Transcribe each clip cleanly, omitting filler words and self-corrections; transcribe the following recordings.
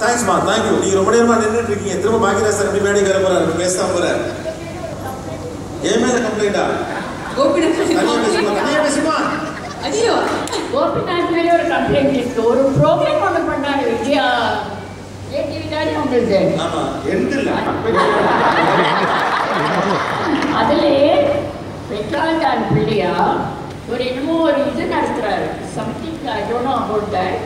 தேங்க்ஸ்மா, தேங்க்யூ. நீங்கள் ரொம்ப நேரமாக நின்றுட்டு இருக்கீங்க. திரும்ப பாக்கியராஜ் சார் எப்படி மேடைக்கு வர போகிறார், பேச போகிறார். ஏன் மேலே கம்ப்ளைண்டா? தனியாக பேசுமா? ஐயோ, கோபிநாத் மேலே ஒரு கம்ப்ளைண்ட் இருக்கு. ஒரு ப்ரோக்ராம் ஒன்று பண்ணாரு விஜயா டிவி தானே உங்களுக்கு. ஆமாம், எண்டில் அதிலே பெட்ரால்கான் பிள்ளையா ஒரு என்னமோ ஒரு இது நடத்துகிறாரு. Something I don't know about that.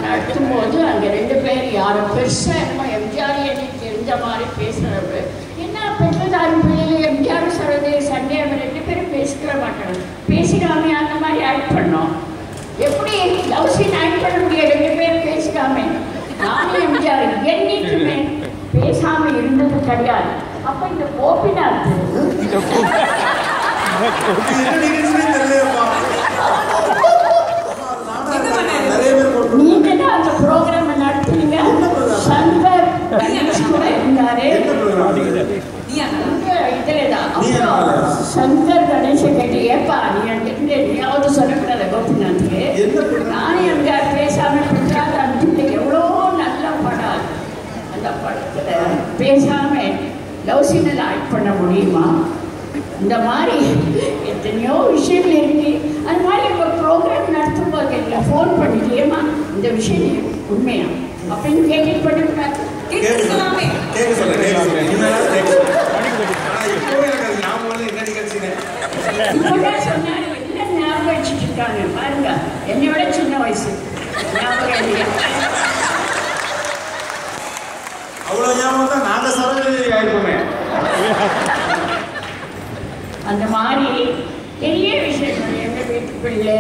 நடத்தும்போது அங்கே 2 பேர் யாரோ பெருசாக என்னமோ எம்ஜிஆர் எனக்கு தெரிஞ்ச மாதிரி பேசுகிறவர். என்ன பெற்றதாரும் பிள்ளைகள் எம்ஜிஆர் சொல்றது சண்டே அவங்க 2 பேரும் பேசிக்கிற மாட்டாங்க. பேசிக்காமே அந்த மாதிரி ஆக்ட் பண்ணோம். எப்படி லவ் சீன் ஆக்ட் பண்ண முடியாது 2 பேரும் பேசிக்காமே? நானும் எம்ஜிஆர் என்னைக்குமே பேசாமல் இருந்தது கிடையாது. அப்போ இந்த கோபிநாத் நீங்க தான் அந்த ப்ரோக்ராம் நடத்துறீங்க. சங்கர் கணேஷ் கூட இருந்தாரு. சங்கர் கணேஷ கேட்டு ஏப்பா நீ என்கிட்ட எதையாவது சொல்லக்கூடாது கோபிநாத்துக்கு. நானும் எங்க பேசாம அந்த எவ்வளோ நல்ல படம். அந்த படத்துல பேசாம லவ் சீனில் ஆக்ட் பண்ண முடியுமா? இந்த மாதிரி எத்தனையோ விஷயங்கள் இருக்கு. அது மாதிரி ஒரு ப்ரோக்ராம் நடத்தும் போது எங்களை ஃபோன் பண்ணிக்கேமா இந்த விஷயம் உண்மையா அப்படின்னு கேட்டு பண்ணிவிட்டாரு. சொன்னாரு என்ன ஞாபகம் வச்சுட்டு இருக்காங்க பாருங்க. என்னை விட சின்ன வயசு ஞாபகம் அவ்வளோ ஞாபகம் தான். நாங்கள் சரவெளி ஆயிருப்போமே. அந்த மாதிரி பெரிய விஷயம் எங்கள் வீட்டுக்குள்ளே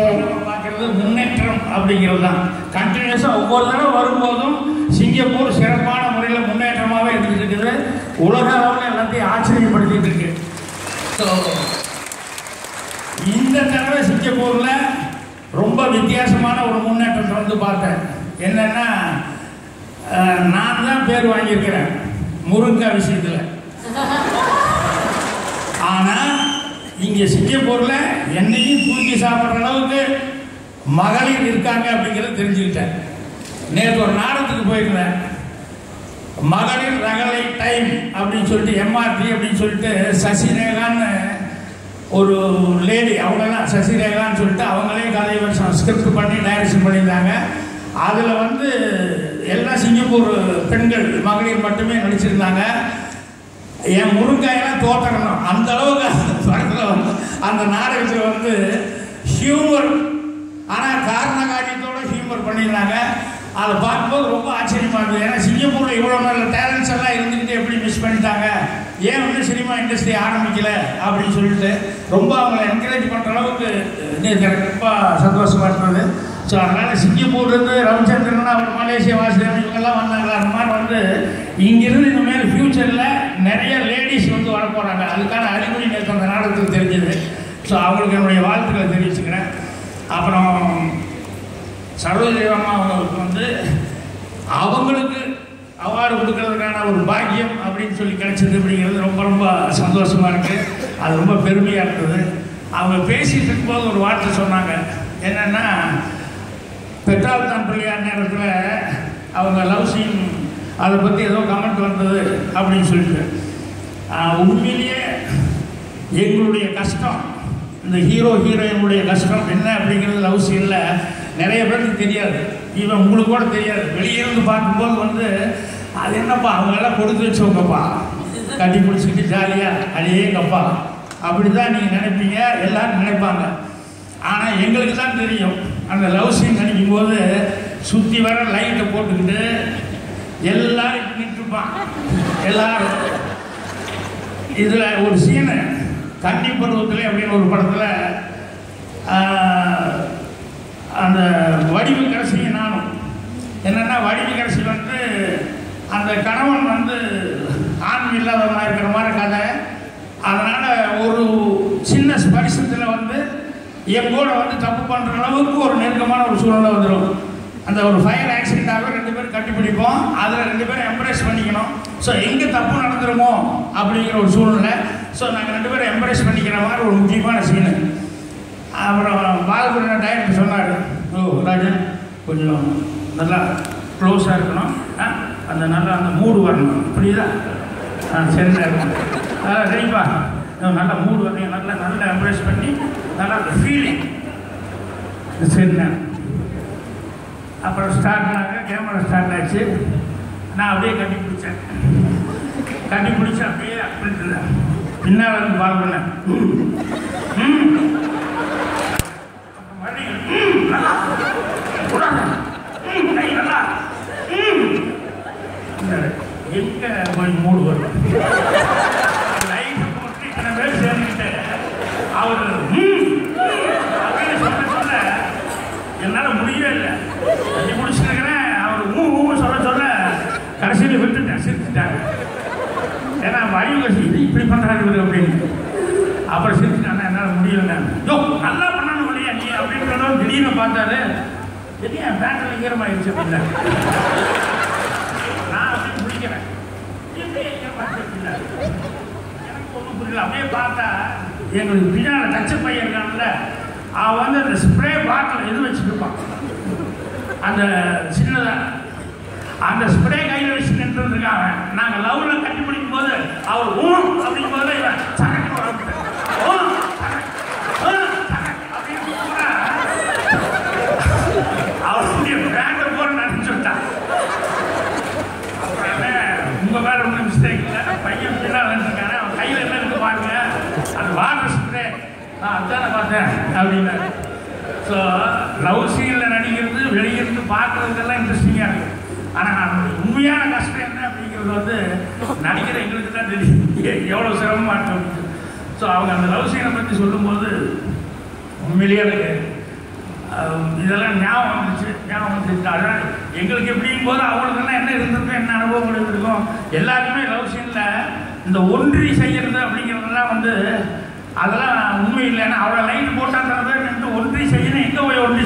பார்க்கறது முன்னேற்றம் அப்படிங்கிறது தான். கண்டினியூஸாக ஒவ்வொரு தடவை வரும்போதும் சிங்கப்பூர் சிறப்பான முறையில் முன்னேற்றமாகவே இருந்துட்டு இருக்குது. உலக அளவில் எல்லாத்தையும் ஆச்சரியப்படுத்திட்டு இருக்கு. ஸோ இந்த தடவை சிங்கப்பூரில் ரொம்ப வித்தியாசமான ஒரு முன்னேற்றத்தை வந்து பார்த்தேன். என்னன்னா நான் தான் பேர் வாங்கியிருக்கிறேன் முருங்கா விஷயத்தில். ஆனால் இங்கே சிங்கப்பூரில் என்னையும் தூக்கி சாப்பிட்ற அளவுக்கு மகளிர் இருக்காங்க அப்படிங்கிறத தெரிஞ்சுக்கிட்டேன். நேற்று ஒரு நாடகத்துக்கு போயிருந்தேன். மகளிர் ரகளை டைம் அப்படின்னு சொல்லிட்டு MRT அப்படின்னு சொல்லிட்டு சசிரேகான்னு ஒரு லேடி, அவங்கெல்லாம் சசிரேகான்னு சொல்லிட்டு அவங்களே கதை வருஷம் ஸ்கிரிப்ட் பண்ணி டைரக்ஷன் பண்ணியிருந்தாங்க. அதில் வந்து எல்லா சிங்கப்பூர் பெண்கள் மகளிர் மட்டுமே நடிச்சிருந்தாங்க. என் முருங்காயெல்லாம் தோற்றணும் அந்த அளவுக்கு படத்தில் வந்து அந்த நாடகத்தில் வந்து ஹியூமர், ஆனால் காரண காரியத்தோட ஹியூமர் பண்ணியிருந்தாங்க. அதை பார்க்கும்போது ரொம்ப ஆச்சரியமாக இருந்தது. ஏன்னா சிங்கப்பூரில் இவ்வளோ நல்ல டேலண்ட்ஸ் எல்லாம் இருந்துக்கிட்டு எப்படி மிஸ் பண்ணிட்டாங்க, ஏன் வந்து சினிமா இண்டஸ்ட்ரி ஆரம்பிக்கல அப்படின்னு சொல்லிட்டு ரொம்ப அவங்களை என்கரேஜ் பண்ணுற அளவுக்கு ரொம்ப சந்தோஷமாக இருந்தது. ஸோ அதனால் சிங்கப்பூர்லேருந்து ரவிச்சந்திரன் அவர் மலேசியா வாசுதேவன் இவங்கெல்லாம் வந்தாங்களா, அந்த மாதிரி வந்து இங்கிருந்து இந்தமாரி ஃப்யூச்சரில் நிறைய லேடிஸ் வந்து வர போகிறாங்க. அதுக்கான அறிகுறி நேற்று அந்த நாடகத்துக்கு தெரிஞ்சது. ஸோ அவங்களுக்கு என்னுடைய வாழ்த்துக்களை தெரிவிச்சுக்கிறேன். அப்புறம் சரோஜதேவம்மா அவங்களுக்கு வந்து அவங்களுக்கு அவார்டு கொடுக்கறதுக்கான ஒரு பாக்கியம் அப்படின்னு சொல்லி கிடைச்சது அப்படிங்கிறது ரொம்ப ரொம்ப சந்தோஷமாக இருக்குது. அது ரொம்ப பெருமையாக இருந்தது. அவங்க பேசிகிட்டு இருக்கும்போது ஒரு வார்த்தை சொன்னாங்க. என்னென்னா பெட்ரால்கான் பிள்ளையார் நேரத்தில் அவங்க லவ் சீன் அதை பற்றி ஏதோ கமெண்ட் வந்தது அப்படின்னு சொல்லிட்டு, உண்மையிலேயே எங்களுடைய கஷ்டம், இந்த ஹீரோயினுடைய கஷ்டம் என்ன அப்படிங்கிறது லவ் சீனில் நிறைய பேருக்கு தெரியாது. ஈவன் உங்களுக்கு கூட தெரியாது. வெளியிருந்து பார்க்கும்போது வந்து அது என்னப்பா அவங்கெல்லாம் கொடுத்து வச்சவங்கப்பா, கட்டி பிடிச்சிக்கிட்டு ஜாலியாக அடியேங்கப்பா அப்படி தான் நீங்கள் நினைப்பீங்க, எல்லோரும் நினைப்பாங்க. ஆனால் எங்களுக்கு தான் தெரியும் அந்த லவ் சீன் நடிக்கும்போது சுற்றி வர லைட்டை போட்டுக்கிட்டு எல்லாரும் நின்றுப்பான். எல்லாரும் இதில் ஒரு சீனு கன்னி பருவத்தில் அப்படின்னு ஒரு படத்தில் அந்த வடிவு கடைசியும் நானும் என்னென்னா வடிவு கடைசி வந்து அந்த கணவன் வந்து ஆண்மை இல்லாதவனாக இருக்கிற மாதிரி கதை. அதனால் ஒரு சின்ன ஸ்பரிசத்தில் வந்து எங்கூட வந்து தப்பு பண்ணுற அளவுக்கு ஒரு நெருக்கமான ஒரு சூழ்நிலை வந்துடும். அந்த ஒரு ஃபயர் ஆக்சிடெண்ட்டாகவே 2 பேரும் கட்டிப்பிடிப்போம். அதில் 2 பேரும் எம்ப்ரேஸ் பண்ணிக்கணும். ஸோ எங்கே தப்பு நடந்துருமோ அப்படிங்கிற ஒரு சூழ்நிலை. ஸோ நாங்கள் 2 பேரும் எம்ப்ரேஸ் பண்ணிக்கிற மாதிரி ஒரு முக்கியமான சீனு. அப்புறம் பாலகுருநாத் டைரக்டர் சொன்னார், ஓ ராஜன் கொஞ்சம் நல்லா க்ளோஸாக இருக்கணும், அந்த நல்லா அந்த மூடு வரணும், புரியுதா? சரியா இருக்கும். சரிப்பா, நல்லா மூடு வரணும், நல்லா நல்லா எம்ப்ரேஸ் பண்ணி நல்லா அந்த ஃபீலிங் சரிண்ணா. அப்புறம் ஸ்டார்ட் பண்ணாங்க, கேமரா ஸ்டார்ட் ஆச்சு. நான் அப்படியே கட்டி பிடிச்சேன், அப்படியே அப்படின்ட்டு பின்னால் வந்து பால் பண்ணேன். எங்க கொஞ்சம் மூடு வரும் லைஃப் போட்டு இத்தனை பேர் சேர்ந்துக்கிட்டு அவர் அப்படின்னு சொல்ல என்னால் முடியவே இல்லை. கட்டி முடிச்சுருக்கிறேன். அவர் சொல்ல கடைசியில் விட்டுட்டேன், சிரிச்சுட்டாங்க. ஏன்னா வழிவசி இது இப்படி பண்ணுறாரு அப்படின்னு. அப்புறம் சிரிச்சுட்டாங்க, என்னால் முடியல. யோ நல்லா பண்ணணும் இல்லையா நீ அப்படின்றதும் திடீர்னு பார்த்தாரு. எது என் பேட்டில் ஈரமாயிடுச்சு அப்படின்னா நான் அப்படி முடிக்கிறேன். எனக்கு ஒன்றும் புரியல. அப்படியே பார்த்தா எங்களுக்கு பின்னால் தச்ச பையன் இருக்கான்ல, அவன் வந்து அந்த ஸ்ப்ரே பாட்டில் எது வச்சுட்டு இருப்பான், அந்த சின்னதாக அந்த ஸ்ப்ரே கையில் வச்சு நின்றுருக்காங்க. நாங்கள் லவ்வில் கட்டி பிடிக்கும் போது அவர் அப்படிங்கும் போது இவன் சரக்கு அப்படின்னு அவருடைய பேண்டை போற நினைச்சுட்டான். உங்க மேல ஒன்றும் மிஸ்டேக் இல்லை, பையன் பின்னால் நினைச்சிருக்காரு, அவன் கையில் என்ன இருக்கு பாருங்க, அது வாட்டர் ஸ்ப்ரே, நான் அதானே பார்த்தேன் அப்படின்னு. ஸோ லவ் சீனில் நடிக்கிறது வெளியிருந்து பார்க்கறதுக்கெல்லாம் இன்ட்ரெஸ்டிங்காக இருக்குது. ஆனால் உண்மையான கஷ்டம் என்ன அப்படிங்கிறது வந்து நடிக்கிற எங்களுக்கு தான் தெரியும் எவ்வளோ சிரமமாக இருக்கு. ஸோ அவங்க அந்த லவ் சீனை பற்றி சொல்லும்போது உண்மையிலேயே எனக்கு இதெல்லாம் ஞாபகம் வந்துச்சு. அதான் எங்களுக்கு எப்படியும் போது அவங்களுக்கெல்லாம் என்ன இருந்திருக்கும், என்ன அனுபவம் இருந்திருக்கும். எல்லாருமே லவ் சீனில் இந்த ஒன்றி செய்கிறது அப்படிங்கிறதெல்லாம் வந்து அதெல்லாம் உண்மை இல்லைன்னா அவ்வளோ லைட் போட்டால் நின்று ஒன்றி செய்யணும். எங்கே போய் ஒன்றி